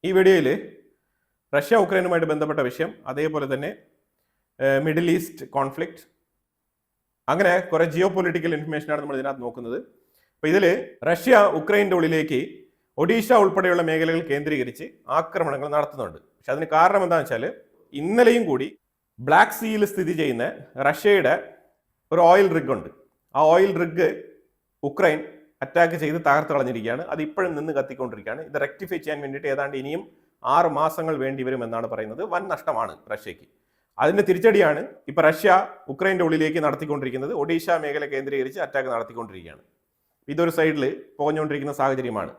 ഈ വീഡിയോയിൽ റഷ്യ ഉക്രൈനുമായിട്ട് ബന്ധപ്പെട്ട വിഷയം, അതേപോലെ തന്നെ മിഡിൽ ഈസ്റ്റ് കോൺഫ്ലിക്റ്റ്, അങ്ങനെ കുറെ ജിയോ പൊളിറ്റിക്കൽ ഇൻഫർമേഷനാണ് നമ്മൾ ഇതിനകത്ത് നോക്കുന്നത്. അപ്പോൾ ഇതിൽ റഷ്യ ഉക്രൈൻ്റെ ഉള്ളിലേക്ക് ഒഡീഷ ഉൾപ്പെടെയുള്ള മേഖലകൾ കേന്ദ്രീകരിച്ച് ആക്രമണങ്ങൾ നടത്തുന്നുണ്ട്. പക്ഷെ അതിന് കാരണം എന്താണെന്ന് വെച്ചാൽ ഇന്നലെയും കൂടി ബ്ലാക്ക് സീയിൽ സ്ഥിതി ചെയ്യുന്ന റഷ്യയുടെ ഒരു ഓയിൽ റിഗ് ഉണ്ട്. ആ ഓയിൽ റിഗ് ഉക്രൈൻ അറ്റാക്ക് ചെയ്ത് തകർത്ത് കളഞ്ഞിരിക്കുകയാണ്. അത് ഇപ്പോഴും നിന്ന് കത്തിക്കൊണ്ടിരിക്കുകയാണ്. ഇത് റെക്ടിഫൈ ചെയ്യാൻ വേണ്ടിയിട്ട് ഏതാണ്ട് ഇനിയും 6 മാസങ്ങൾ വേണ്ടി വരുമെന്നാണ് പറയുന്നത്. വൻ നഷ്ടമാണ് റഷ്യക്ക്. അതിന്റെ തിരിച്ചടിയാണ് ഇപ്പൊ റഷ്യ ഉക്രൈൻ്റെ ഉള്ളിലേക്ക് നടത്തിക്കൊണ്ടിരിക്കുന്നത്. ഒഡീഷ മേഖല കേന്ദ്രീകരിച്ച് അറ്റാക്ക് നടത്തിക്കൊണ്ടിരിക്കുകയാണ്. ഇതൊരു സൈഡിൽ പോഞ്ഞുകൊണ്ടിരിക്കുന്ന സാഹചര്യമാണ്.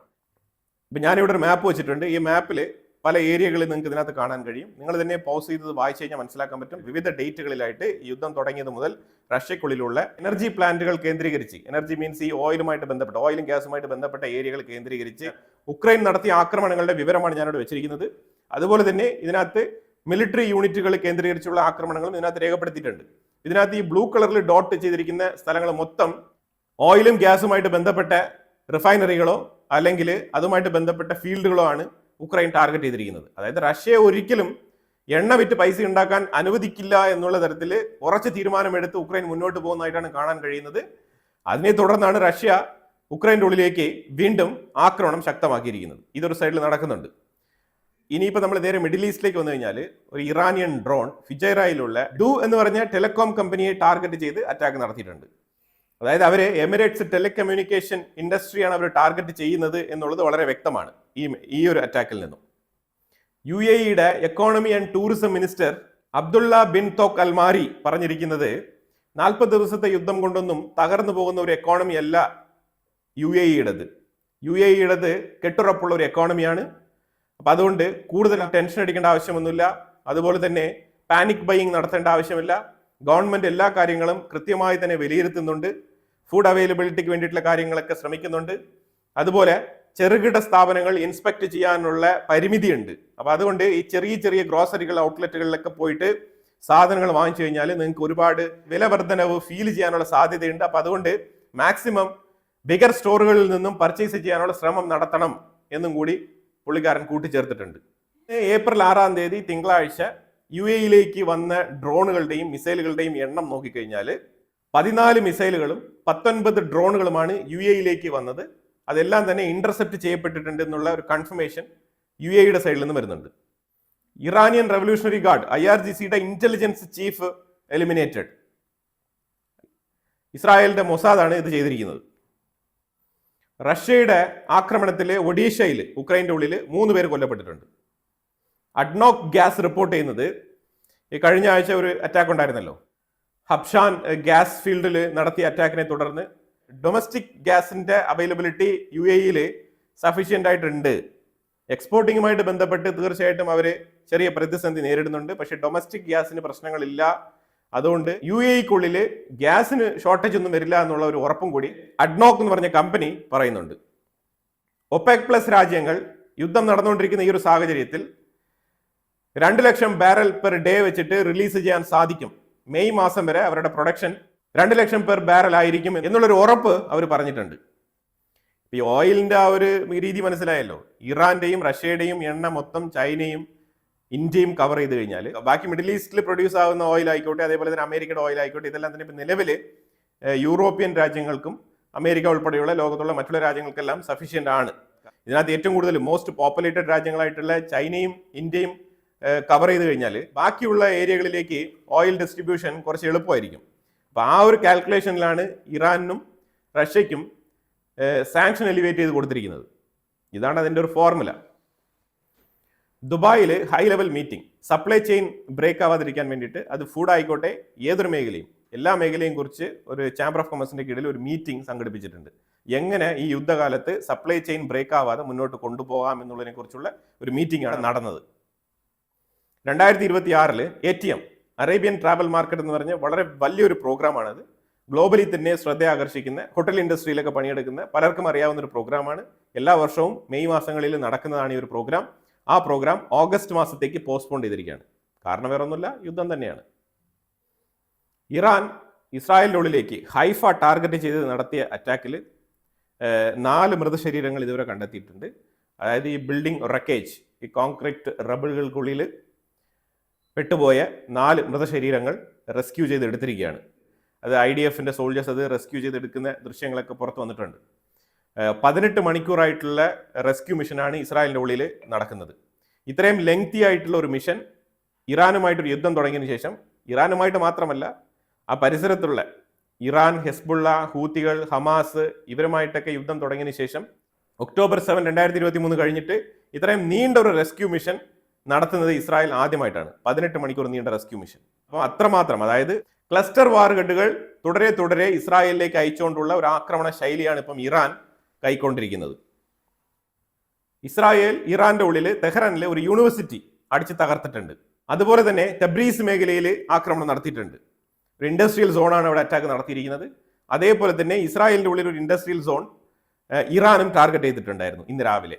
ഇപ്പം ഞാനിവിടെ ഒരു മാപ്പ് വെച്ചിട്ടുണ്ട്. ഈ മാപ്പിൽ പല ഏരിയകളിൽ നിങ്ങൾക്ക് ഇതിനകത്ത് കാണാൻ കഴിയും. നിങ്ങൾ തന്നെ പോസ് ചെയ്ത് വായിച്ചു കഴിഞ്ഞാൽ മനസ്സിലാക്കാൻ പറ്റും. വിവിധ ഡേറ്റുകളിലായിട്ട് യുദ്ധം തുടങ്ങിയത് മുതൽ റഷ്യക്കുള്ളിലുള്ള എനർജി പ്ലാന്റുകൾ കേന്ദ്രീകരിച്ച്, എനർജി മീൻസ് ഈ ഓയിലുമായിട്ട് ബന്ധപ്പെട്ട, ഓയിലും ഗ്യാസുമായിട്ട് ബന്ധപ്പെട്ട ഏരിയകൾ കേന്ദ്രീകരിച്ച് ഉക്രൈൻ നടത്തിയ ആക്രമണങ്ങളുടെ വിവരമാണ് ഞാനിവിടെ വെച്ചിരിക്കുന്നത്. അതുപോലെ തന്നെ ഇതിനകത്ത് മിലിറ്ററി യൂണിറ്റുകൾ കേന്ദ്രീകരിച്ചുള്ള ആക്രമണങ്ങളും ഇതിനകത്ത് രേഖപ്പെടുത്തിയിട്ടുണ്ട്. ഇതിനകത്ത് ഈ ബ്ലൂ കളറിൽ ഡോട്ട് ചെയ്തിരിക്കുന്ന സ്ഥലങ്ങൾ മൊത്തം ഓയിലും ഗ്യാസുമായിട്ട് ബന്ധപ്പെട്ട റിഫൈനറികളോ അല്ലെങ്കിൽ അതുമായിട്ട് ബന്ധപ്പെട്ട ഫീൽഡുകളോ ആണ് ഉക്രൈൻ ടാർഗറ്റ് ചെയ്തിരിക്കുന്നത്. അതായത് റഷ്യ ഒരിക്കലും എണ്ണ വിറ്റ് പൈസ ഉണ്ടാക്കാൻ അനുവദിക്കില്ല എന്നുള്ള തരത്തിൽ ഉറച്ച തീരുമാനമെടുത്ത് ഉക്രൈൻ മുന്നോട്ട് പോകുന്നതായിട്ടാണ് കാണാൻ കഴിയുന്നത്. അതിനെ തുടർന്നാണ് റഷ്യ ഉക്രൈൻ്റെ ഉള്ളിലേക്ക് വീണ്ടും ആക്രമണം ശക്തമാക്കിയിരിക്കുന്നത്. ഇതൊരു സൈഡിൽ നടക്കുന്നുണ്ട്. ഇനിയിപ്പോൾ നമ്മൾ നേരെ മിഡിൽ ഈസ്റ്റിലേക്ക് വന്നു കഴിഞ്ഞാൽ ഒരു ഇറാനിയൻ ഡ്രോൺ ഫിജൈറയിലുള്ള ഡു എന്ന് പറഞ്ഞ ടെലികോം കമ്പനിയെ ടാർഗറ്റ് ചെയ്ത് അറ്റാക്ക് നടത്തിയിട്ടുണ്ട്. അതായത് അവർ എമിറേറ്റ്സ് ടെലികമ്മ്യൂണിക്കേഷൻ ഇൻഡസ്ട്രിയാണ് അവർ ടാർഗറ്റ് ചെയ്യുന്നത് എന്നുള്ളത് വളരെ വ്യക്തമാണ് ഈ ഒരു അറ്റാക്കിൽ നിന്നും. UAE-യുടെ economy and tourism minister Abdullah bin Touq Almarri പറഞ്ഞിരിക്കുന്നത് 40 ദിവസത്തെ യുദ്ധം കൊണ്ടൊന്നും തകർന്നു പോകുന്ന ഒരു എക്കോണമി അല്ല UAE-യുടേത്. UAE-യുടേത് കെട്ടുറപ്പുള്ള ഒരു എക്കോണമിയാണ്. അപ്പം അതുകൊണ്ട് കൂടുതൽ ടെൻഷൻ അടിക്കേണ്ട ആവശ്യമൊന്നുമില്ല. അതുപോലെ തന്നെ പാനിക് ബൈയിങ് നടത്തേണ്ട ആവശ്യമില്ല. ഗവൺമെന്റ് എല്ലാ കാര്യങ്ങളും കൃത്യമായി തന്നെ വിലയിരുത്തുന്നുണ്ട്. ഫുഡ് അവൈലബിലിറ്റിക്ക് വേണ്ടിയിട്ടുള്ള കാര്യങ്ങളൊക്കെ ശ്രമിക്കുന്നുണ്ട്. അതുപോലെ ചെറുകിട സ്ഥാപനങ്ങൾ ഇൻസ്പെക്ട് ചെയ്യാനുള്ള പരിമിതിയുണ്ട്. അപ്പൊ അതുകൊണ്ട് ഈ ചെറിയ ചെറിയ ഗ്രോസറികൾ ഔട്ട്ലെറ്റുകളിലൊക്കെ പോയിട്ട് സാധനങ്ങൾ വാങ്ങിച്ചു കഴിഞ്ഞാൽ നിങ്ങൾക്ക് ഒരുപാട് വില വർധനവ് ഫീൽ ചെയ്യാനുള്ള സാധ്യതയുണ്ട്. അപ്പൊ അതുകൊണ്ട് മാക്സിമം ബിഗർ സ്റ്റോറുകളിൽ നിന്നും പർച്ചേസ് ചെയ്യാനുള്ള ശ്രമം നടത്തണം എന്നും കൂടി പുള്ളിക്കാരൻ കൂട്ടിച്ചേർത്തിട്ടുണ്ട്. ഏപ്രിൽ 6-ാം തീയതി തിങ്കളാഴ്ച UAE-യിലേക്ക് വന്ന ഡ്രോണുകളുടെയും മിസൈലുകളുടെയും എണ്ണം നോക്കിക്കഴിഞ്ഞാൽ 14 മിസൈലുകളും 19 ഡ്രോണുകളുമാണ് UAE-യിലേക്ക് വന്നത്. അതെല്ലാം തന്നെ ഇന്റർസെപ്റ്റ് ചെയ്യപ്പെട്ടിട്ടുണ്ട് എന്നുള്ള ഒരു കൺഫർമേഷൻ UAE-യുടെ സൈഡിൽ നിന്ന് വരുന്നുണ്ട്. ഇറാനിയൻ റവല്യൂഷണറി ഗാർഡ് IRGC-യുടെ ഇന്റലിജൻസ് ചീഫ് എലിമിനേറ്റഡ്. ഇസ്രായേലിന്റെ മൊസാദാണ് ഇത് ചെയ്തിരിക്കുന്നത്. റഷ്യയുടെ ആക്രമണത്തിൽ ഒഡീഷയിൽ ഉക്രൈൻ്റെ ഉള്ളിൽ 3 പേര് കൊല്ലപ്പെട്ടിട്ടുണ്ട്. അഡ്നോക് ഗ്യാസ് റിപ്പോർട്ട് ചെയ്യുന്നത് ഈ കഴിഞ്ഞ ആഴ്ച ഒരു അറ്റാക്ക് ഉണ്ടായിരുന്നല്ലോ, ഹബ്ഷാൻ ഗ്യാസ് ഫീൽഡിൽ നടത്തിയ അറ്റാക്കിനെ തുടർന്ന് ഡൊമസ്റ്റിക് ഗ്യാസിന്റെ അവൈലബിലിറ്റി UAE-യിൽ സഫീഷ്യൻ്റ് ആയിട്ടുണ്ട്. എക്സ്പോർട്ടിങ്ങുമായിട്ട് ബന്ധപ്പെട്ട് തീർച്ചയായിട്ടും അവർ ചെറിയ പ്രതിസന്ധി നേരിടുന്നുണ്ട്. പക്ഷെ ഡൊമസ്റ്റിക് ഗ്യാസിന് പ്രശ്നങ്ങളില്ല. അതുകൊണ്ട് UAE-ക്കുള്ളിൽ ഗ്യാസിന് ഷോർട്ടേജ് ഒന്നും വരില്ല എന്നുള്ള ഒരു ഉറപ്പും കൂടി അഡ്നോക് എന്ന് പറഞ്ഞ കമ്പനി പറയുന്നുണ്ട്. ഒപെക് പ്ലസ് രാജ്യങ്ങൾ യുദ്ധം നടന്നുകൊണ്ടിരിക്കുന്ന ഈ ഒരു സാഹചര്യത്തിൽ 2 ലക്ഷം ബാരൽ പെർ ഡേ വെച്ചിട്ട് റിലീസ് ചെയ്യാൻ സാധിക്കും. മെയ് മാസം വരെ അവരുടെ പ്രൊഡക്ഷൻ 2 ലക്ഷം പെർ ബാരൽ ആയിരിക്കും എന്നുള്ളൊരു ഉറപ്പ് അവർ പറഞ്ഞിട്ടുണ്ട്. ഈ ഓയിലിന്റെ ആ ഒരു രീതി മനസ്സിലായല്ലോ. ഇറാന്റെയും റഷ്യയുടെയും എണ്ണ മൊത്തം ചൈനയും ഇന്ത്യയും കവർ ചെയ്ത് കഴിഞ്ഞാൽ ബാക്കി മിഡിൽ ഈസ്റ്റിൽ പ്രൊഡ്യൂസ് ആകുന്ന ഓയിൽ ആയിക്കോട്ടെ, അതേപോലെ തന്നെ അമേരിക്കയുടെ ഓയിൽ ആയിക്കോട്ടെ, ഇതെല്ലാം തന്നെ ഇപ്പം നിലവിൽ യൂറോപ്യൻ രാജ്യങ്ങൾക്കും അമേരിക്ക ഉൾപ്പെടെയുള്ള ലോകത്തുള്ള മറ്റുള്ള രാജ്യങ്ങൾക്കെല്ലാം സഫീഷ്യൻ്റ് ആണ്. ഇതിനകത്ത് ഏറ്റവും കൂടുതൽ മോസ്റ്റ് പോപ്പുലേറ്റഡ് രാജ്യങ്ങളായിട്ടുള്ള ചൈനയും ഇന്ത്യയും കവർ ചെയ്ത് കഴിഞ്ഞാൽ ബാക്കിയുള്ള ഏരിയകളിലേക്ക് ഓയിൽ ഡിസ്ട്രിബ്യൂഷൻ കുറച്ച് എളുപ്പമായിരിക്കും. അപ്പോൾ ആ ഒരു കാൽക്കുലേഷനിലാണ് ഇറാനും റഷ്യയ്ക്കും സാങ്ഷൻ എലിവേറ്റ് ചെയ്ത് കൊടുത്തിരിക്കുന്നത്. ഇതാണ് അതിൻ്റെ ഒരു ഫോർമുല. ദുബായിൽ high level meeting, supply chain break ആവാതിരിക്കാൻ വേണ്ടിയിട്ട്, അത് ഫുഡ് ആയിക്കോട്ടെ ഏതൊരു മേഖലയും എല്ലാ മേഖലയും കുറിച്ച് ഒരു ചാമ്പർ ഓഫ് കൊമേഴ്സിന്റെ കീഴിൽ ഒരു മീറ്റിംഗ് സംഘടിപ്പിച്ചിട്ടുണ്ട്. എങ്ങനെ ഈ യുദ്ധകാലത്ത് സപ്ലൈ ചെയിൻ ബ്രേക്ക് ആവാതെ മുന്നോട്ട് കൊണ്ടുപോകാം എന്നുള്ളതിനെ കുറിച്ചുള്ള ഒരു മീറ്റിംഗ് ആണ് നടന്നത്. 2026 ATM അറേബ്യൻ ട്രാവൽ മാർക്കറ്റ് എന്ന് പറഞ്ഞ വളരെ വലിയൊരു പ്രോഗ്രാമാണത്. ഗ്ലോബലി തന്നെ ശ്രദ്ധ ആകർഷിക്കുന്ന, ഹോട്ടൽ ഇൻഡസ്ട്രിയിലൊക്കെ പണിയെടുക്കുന്ന പലർക്കും അറിയാവുന്ന ഒരു പ്രോഗ്രാമാണ്. എല്ലാ വർഷവും മെയ് മാസങ്ങളിൽ നടക്കുന്നതാണ് ഈ ഒരു പ്രോഗ്രാം. ആ പ്രോഗ്രാം ഓഗസ്റ്റ് മാസത്തേക്ക് പോസ്റ്റ്പോൺ ചെയ്തിരിക്കുകയാണ്. കാരണം വേറെ ഒന്നുമില്ല, യുദ്ധം തന്നെയാണ്. ഇറാൻ ഇസ്രായേലിൻ്റെ ഉള്ളിലേക്ക് ഹൈഫ ടാർഗറ്റ് ചെയ്ത് നടത്തിയ അറ്റാക്കിൽ 4 മൃതശരീരങ്ങൾ ഇതുവരെ കണ്ടെത്തിയിട്ടുണ്ട്. അതായത് ഈ ബിൽഡിംഗ് റക്കേജ്, ഈ കോൺക്രീറ്റ് റബിളുകൾക്കുള്ളിൽ പെട്ടുപോയ 4 മൃതശരീരങ്ങൾ റെസ്ക്യൂ ചെയ്ത് എടുത്തിരിക്കുകയാണ്. അത് IDFന്റെ സോൾജേഴ്സ് അത് റെസ്ക്യൂ ചെയ്തെടുക്കുന്ന ദൃശ്യങ്ങളൊക്കെ പുറത്ത് വന്നിട്ടുണ്ട്. 18 മണിക്കൂറായിട്ടുള്ള റെസ്ക്യൂ മിഷനാണ് ഇസ്രായേലിൻ്റെ ഉള്ളിൽ നടക്കുന്നത്. ഇത്രയും ലെങ്തി ആയിട്ടുള്ള ഒരു മിഷൻ ഇറാനുമായിട്ടൊരു യുദ്ധം തുടങ്ങിയതിന് ശേഷം, ഇറാനുമായിട്ട് മാത്രമല്ല ആ പരിസരത്തുള്ള ഇറാൻ, ഹെസ്ബുള്ള, ഹൂത്തികൾ, ഹമാസ് ഇവരുമായിട്ടൊക്കെ യുദ്ധം തുടങ്ങിയതിന് ശേഷം ഒക്ടോബർ 7, 2023 കഴിഞ്ഞിട്ട് ഇത്രയും നീണ്ട ഒരു റെസ്ക്യൂ മിഷൻ നടത്തുന്നത് ഇസ്രായേൽ ആദ്യമായിട്ടാണ്. 18 മണിക്കൂർ നീണ്ട റെസ്ക്യൂ മിഷൻ. അപ്പോൾ അത്രമാത്രം, അതായത് ക്ലസ്റ്റർ വാറുകെട്ടുകൾ തുടരെ ഇസ്രായേലിലേക്ക് അയച്ചുകൊണ്ടുള്ള ഒരു ആക്രമണ ശൈലിയാണ് ഇപ്പം ഇറാൻ കൈക്കൊണ്ടിരിക്കുന്നത്. ഇസ്രായേൽ ഇറാന്റെ ഉള്ളിൽ തെഹ്റാനിലെ ഒരു യൂണിവേഴ്സിറ്റി അടിച്ച് തകർത്തിട്ടുണ്ട്. അതുപോലെ തന്നെ തബ്രീസ് മേഖലയിൽ ആക്രമണം നടത്തിയിട്ടുണ്ട്. ഒരു ഇൻഡസ്ട്രിയൽ സോണാണ് അവിടെ അറ്റാക്ക് നടത്തിയിരിക്കുന്നത്. അതേപോലെ തന്നെ ഇസ്രായേലിന്റെ ഉള്ളിൽ ഒരു ഇൻഡസ്ട്രിയൽ സോൺ ഇറാനും ടാർഗറ്റ് ചെയ്തിട്ടുണ്ടായിരുന്നു ഇന്ന് രാവിലെ.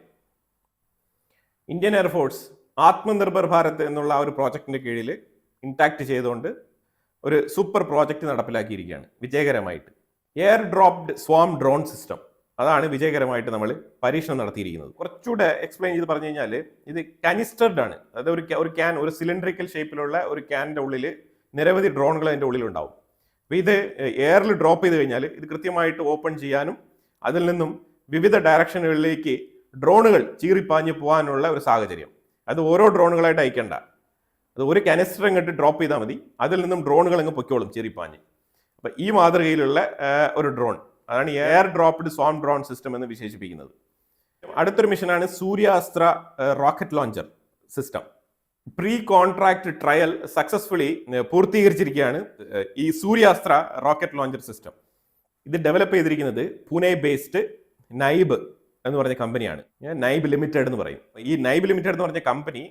ഇന്ത്യൻ എയർഫോഴ്സ് ആത്മനിർഭർ ഭാരത് എന്നുള്ള ആ ഒരു പ്രോജക്റ്റിന്റെ കീഴിൽ ഇൻടാക്ട് ചെയ്തുകൊണ്ട് ഒരു സൂപ്പർ പ്രോജക്റ്റ് നടപ്പിലാക്കിയിരിക്കുകയാണ് വിജയകരമായിട്ട്. Air dropped swarm drone system, അതാണ് വിജയകരമായിട്ട് നമ്മൾ പരീക്ഷണം നടത്തിയിരിക്കുന്നത്. കുറച്ചുകൂടെ എക്സ്പ്ലെയിൻ ചെയ്ത് പറഞ്ഞു കഴിഞ്ഞാൽ ഇത് കാനിസ്റ്റർഡ് ആണ്. അതായത് ഒരു സിലിണ്ടറിക്കൽ ഷേപ്പിലുള്ള ഒരു ക്യാനിന്റെ ഉള്ളിൽ നിരവധി ഡ്രോണുകൾ അതിൻ്റെ ഉള്ളിലുണ്ടാവും. അപ്പോൾ ഇത് എയറിൽ ഡ്രോപ്പ് ചെയ്ത് കഴിഞ്ഞാൽ ഇത് കൃത്യമായിട്ട് ഓപ്പൺ ചെയ്യാനും അതിൽ നിന്നും വിവിധ ഡയറക്ഷനുകളിലേക്ക് ഡ്രോണുകൾ ചീറിപ്പാഞ്ഞ് പോകാനുള്ള ഒരു സാഹചര്യം. അത് ഓരോ ഡ്രോണുകളായിട്ട് അയക്കേണ്ട, അത് ഒരു കാനിസ്റ്റർ അങ്ങോട്ട് ഡ്രോപ്പ് ചെയ്താൽ മതി, അതിൽ നിന്നും ഡ്രോണുകൾ അങ്ങ് പൊയ്ക്കോളും ചീറിപ്പാഞ്ഞ്. അപ്പം ഈ മാതൃകയിലുള്ള ഒരു ഡ്രോൺ, അതാണ് air dropped swarm drone system എന്ന് വിശേഷിപ്പിക്കുന്നത്. അടുത്തൊരു മിഷനാണ് Suryastra rocket launcher system. Pre contract trial successfully പൂർത്തീകരിച്ചിരിക്കുകയാണ് ഈ സൂര്യാസ്ത്ര റോക്കറ്റ് ലോഞ്ചർ സിസ്റ്റം. ഇത് ഡെവലപ്പ് ചെയ്തിരിക്കുന്നത് പൂനെ ബേസ്ഡ് നൈബ് എന്ന് പറഞ്ഞ കമ്പനിയാണ്. നൈബ് ലിമിറ്റഡ് എന്ന് പറയും. ഈ നൈബ് ലിമിറ്റഡ് എന്ന് പറഞ്ഞ കമ്പനി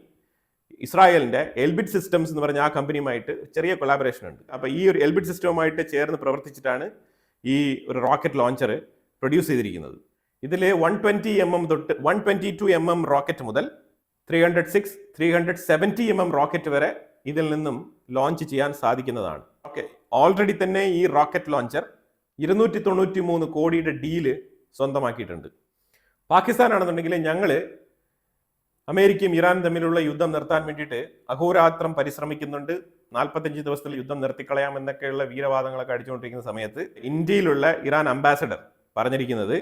ഇസ്രായേലിന്റെ എൽബിറ്റ് സിസ്റ്റംസ് എന്ന് പറഞ്ഞ ആ കമ്പനിയുമായിട്ട് ചെറിയ കൊളാബറേഷൻ ഉണ്ട്. അപ്പോൾ ഈ ഒരു എൽബിറ്റ് സിസ്റ്റവുമായിട്ട് ചേർന്ന് പ്രവർത്തിച്ചിട്ടാണ് ഈ ഒരു റോക്കറ്റ് ലോഞ്ചർ പ്രൊഡ്യൂസ് ചെയ്തിരിക്കുന്നത്. ഇതിൽ 120 mm തൊട്ട് 122 mm റോക്കറ്റ് മുതൽ 306, 370 mm റോക്കറ്റ് വരെ ഇതിൽ നിന്നും ലോഞ്ച് ചെയ്യാൻ സാധിക്കുന്നതാണ്. ഓക്കെ, ഓൾറെഡി തന്നെ ഈ റോക്കറ്റ് ലോഞ്ചർ 293 കോടിയുടെ ഡീല് സ്വന്തമാക്കിയിട്ടുണ്ട്. പാകിസ്ഥാൻ ആണെന്നുണ്ടെങ്കിൽ ഞങ്ങൾ അമേരിക്കയും ഇറാനും തമ്മിലുള്ള യുദ്ധം നിർത്താൻ വേണ്ടിയിട്ട് അഹോരാത്രം പരിശ്രമിക്കുന്നുണ്ട്, 45 ദിവസത്തിൽ യുദ്ധം നിർത്തിക്കളയാം എന്നൊക്കെയുള്ള വീരവാദങ്ങളൊക്കെ അടിച്ചുകൊണ്ടിരിക്കുന്ന സമയത്ത് ഇന്ത്യയിലുള്ള ഇറാൻ അംബാസഡർ പറഞ്ഞിരിക്കുന്നത്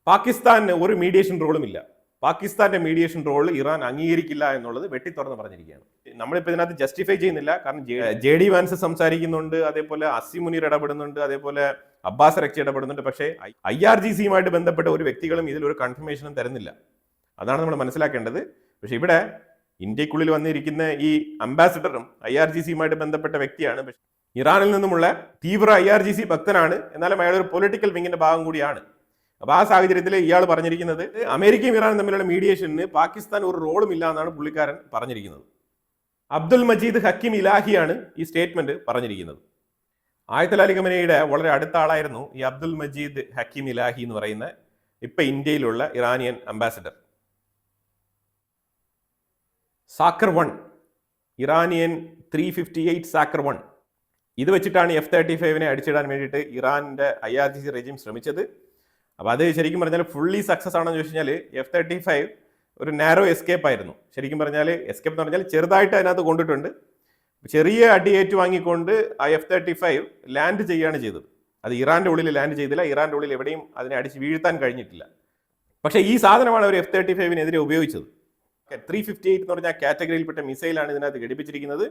പാകിസ്ഥാന് ഒരു മീഡിയേഷൻ റോളും ഇല്ല, പാകിസ്ഥാന്റെ മീഡിയേഷൻ റോൾ ഇറാൻ അംഗീകരിക്കില്ല എന്നുള്ളത് വെട്ടിത്തുറന്ന് പറഞ്ഞിരിക്കുകയാണ്. നമ്മളിപ്പോൾ ഇതിനകത്ത് ജസ്റ്റിഫൈ ചെയ്യുന്നില്ല, കാരണം JD വാൻസ് സംസാരിക്കുന്നുണ്ട്, അതേപോലെ അസീം മുനീർ ഇടപെടുന്നുണ്ട്, അതേപോലെ അബ്ബാസ് അരക്ചി ഇടപെടുന്നുണ്ട്. പക്ഷേ IRGCയുമായിട്ട് ബന്ധപ്പെട്ട ഒരു വ്യക്തികളും ഇതിൽ ഒരു കൺഫർമേഷനും തരുന്നില്ല. അതാണ് നമ്മൾ മനസ്സിലാക്കേണ്ടത്. പക്ഷെ ഇവിടെ ഇന്ത്യക്കുള്ളിൽ വന്നിരിക്കുന്ന ഈ അംബാസിഡറും IRGCയുമായിട്ട് ബന്ധപ്പെട്ട വ്യക്തിയാണ്. പക്ഷേ ഇറാനിൽ നിന്നുമുള്ള തീവ്ര IRGC ഭക്തനാണ്, എന്നാലും അയാൾ ഒരു പൊളിറ്റിക്കൽ വിങ്ങിന്റെ ഭാഗം കൂടിയാണ്. അപ്പോൾ ആ സാഹചര്യത്തിൽ ഇയാൾ പറഞ്ഞിരിക്കുന്നത് അമേരിക്കയും ഇറാനും തമ്മിലുള്ള മീഡിയേഷന് പാകിസ്ഥാൻ ഒരു റോളും ഇല്ല എന്നാണ് പുള്ളിക്കാരൻ പറഞ്ഞിരിക്കുന്നത്. അബ്ദുൽ മജീദ് ഹക്കീം ഇലാഹിയാണ് ഈ സ്റ്റേറ്റ്മെന്റ് പറഞ്ഞിരിക്കുന്നത്. ആയത്തുൽ അലി ഖമനയുടെ വളരെ അടുത്ത ആളായിരുന്നു ഈ അബ്ദുൽ മജീദ് ഹക്കീം ഇലാഹി എന്ന് പറയുന്ന ഇപ്പൊ ഇന്ത്യയിലുള്ള ഇറാനിയൻ അംബാസിഡർ. സാക്കർ 1, ഇറാനിയൻ 358 സാക്കർ 1, ഇത് വെച്ചിട്ടാണ് F-35 അടിച്ചിടാൻ വേണ്ടിയിട്ട് ഇറാന്റെ IRGC റെജിം ശ്രമിച്ചത്. അപ്പോൾ അത് ശരിക്കും പറഞ്ഞാൽ ഫുള്ളി സക്സസ് ആണെന്ന് ചോദിച്ചു കഴിഞ്ഞാൽ F-35 ഒരു നാരോ എസ്കേപ്പ് ആയിരുന്നു. ശരിക്കും പറഞ്ഞാൽ എസ്കേപ്പ് എന്ന് പറഞ്ഞാൽ ചെറുതായിട്ട് അതിനകത്ത് കൊണ്ടിട്ടുണ്ട്. ചെറിയ അടിയേറ്റ് വാങ്ങിക്കൊണ്ട് ആ F-35 ലാൻഡ് ചെയ്യുകയാണ് ചെയ്തത്. അത് ഇറാന്റെ ഉള്ളിൽ ലാൻഡ് ചെയ്തില്ല, ഇറാന്റെ ഉള്ളിൽ എവിടെയും അതിനെ അടിച്ച് വീഴ്ത്താൻ കഴിഞ്ഞിട്ടില്ല. പക്ഷേ ഈ സാധനമാണ് അവർ F-35 ഉപയോഗിച്ചത്. 358 എന്ന് പറഞ്ഞ കാറ്റഗറിയിൽപ്പെട്ട മിസൈലാണ് ഇതിനകത്ത് ഘടിപ്പിച്ചിരിക്കുന്നത്.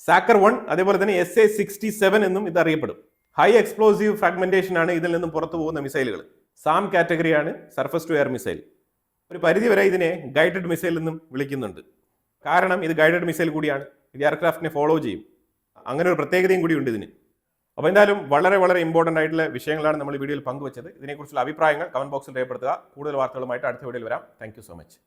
സാക്കർ 1, അതേപോലെ തന്നെ SA-67 എന്നും ഇത് അറിയപ്പെടും. ഹൈ എക്സ്പ്ലോസീവ് ഫ്രാഗ്മെന്റേഷൻ ആണ് ഇതിൽ നിന്നും പുറത്തു പോകുന്ന മിസൈലുകൾ. സാം കാറ്റഗറിയാണ്, സർഫസ് ടു എയർ മിസൈൽ. ഒരു പരിധി വരെ ഇതിനെ ഗൈഡഡ് മിസൈൽ എന്നും വിളിക്കുന്നുണ്ട്. കാരണം ഇത് ഗൈഡഡ് മിസൈൽ കൂടിയാണ്, ഇത് എയർക്രാഫ്റ്റിനെ ഫോളോ ചെയ്യും. അങ്ങനെ ഒരു പ്രത്യേകതയും കൂടി ഉണ്ട് ഇതിന്. അപ്പോൾ എന്തായാലും വളരെ വളരെ ഇമ്പോർട്ടൻ്റ് ആയിട്ടുള്ള വിഷയങ്ങളാണ് നമ്മൾ ഈ വീഡിയോയിൽ പങ്കുവച്ചത്. ഇതിനെക്കുറിച്ചുള്ള അഭിപ്രായങ്ങൾ കമന്റ് ബോക്സിൽ രേഖപ്പെടുത്തുക. കൂടുതൽ വാർത്തകളുമായിട്ട് അടുത്ത വീഡിയോയിൽ വരാം. Thank you so much.